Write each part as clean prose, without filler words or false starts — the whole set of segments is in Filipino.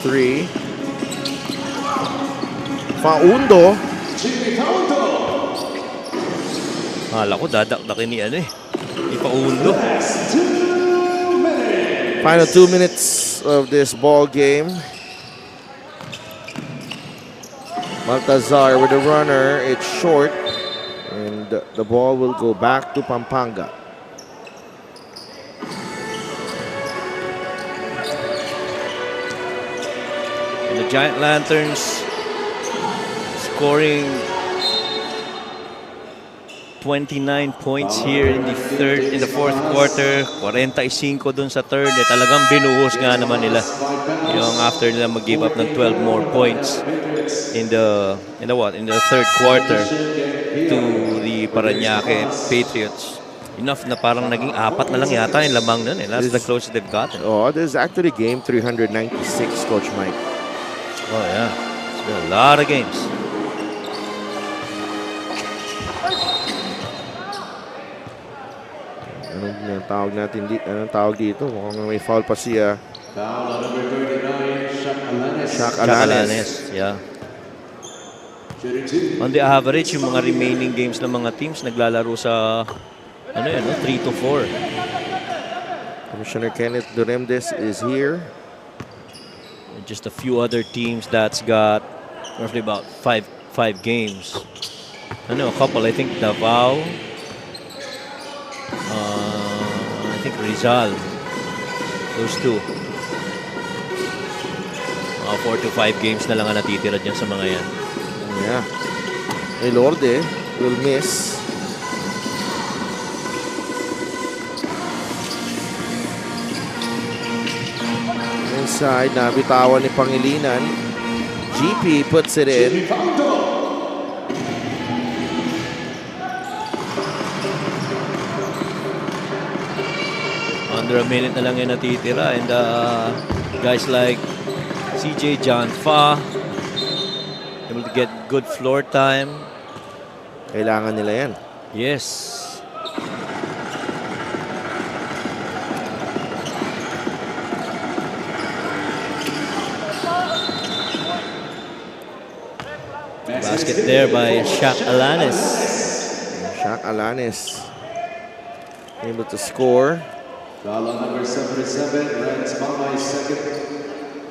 3. Faundo. Hala ko, dadakdakin ni ano eh. Ipaundo. Final 2 minutes of this ball game. Baltazar with a runner. It's short. And the ball will go back to Pampanga. And the Giant Lanterns scoring 29 points here in the fourth quarter. 45 dun sa third. Eh, talagang binuhos nga naman nila. Yung after nila mag-give up ng 12 more points in the third quarter to the Parañaque Patriots. Enough na parang naging 4 na lang yata yung lamang nun eh. That's the closest they've gotten. Oh, this is actually game 396, Coach Mike. Oh yeah, it's been a lot of games. Anong tawag natin dito? Anong tawag dito? Mukhang may foul pa siya. Shaq Alanes. Yeah. On the average, yung mga remaining games ng mga teams naglalaro sa 3 to 4. Commissioner Kenneth Duremdes is here. And just a few other teams that's got roughly about five games. A couple. I think Davao. I think Rizal. Those two. 4 to 5 games na lang ang natitira dyan sa mga yan. Yeah. Elorde will miss. Inside, nabitawan ni Pangilinan. GP puts it in. Under a minute na lang yung natitira, and guys like CJ John Fa able to get good floor time. Kailangan nila yan. Yes. Basket there by Shaq Alanes. Shaq Alanes able to score. Foul number 77, Rance Mamay second.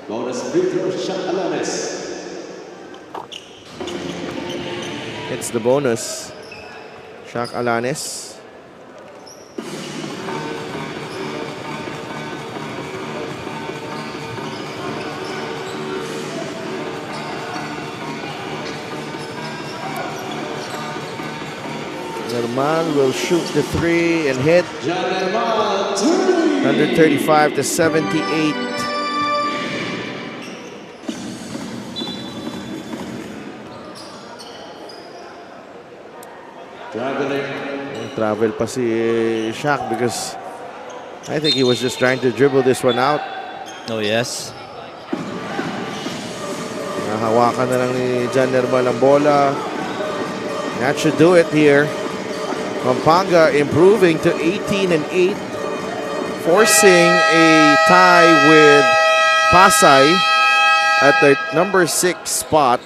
Bonus Victor Shaq Alanes. It's the bonus. Shaq Alanes. Normal will shoot the 3 and hit. 135 to 78. Travel pa si Shaq because I think he was just trying to dribble this one out. Oh yes. Nahawakan na lang ni John Nermal ang bola. That should do it here. Pampanga improving to 18 and 8, forcing a tie with Pasay at the number 6 spot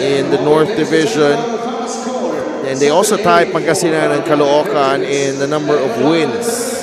in the North Division. And they also tie Pangasinan and Caloocan in the number of wins.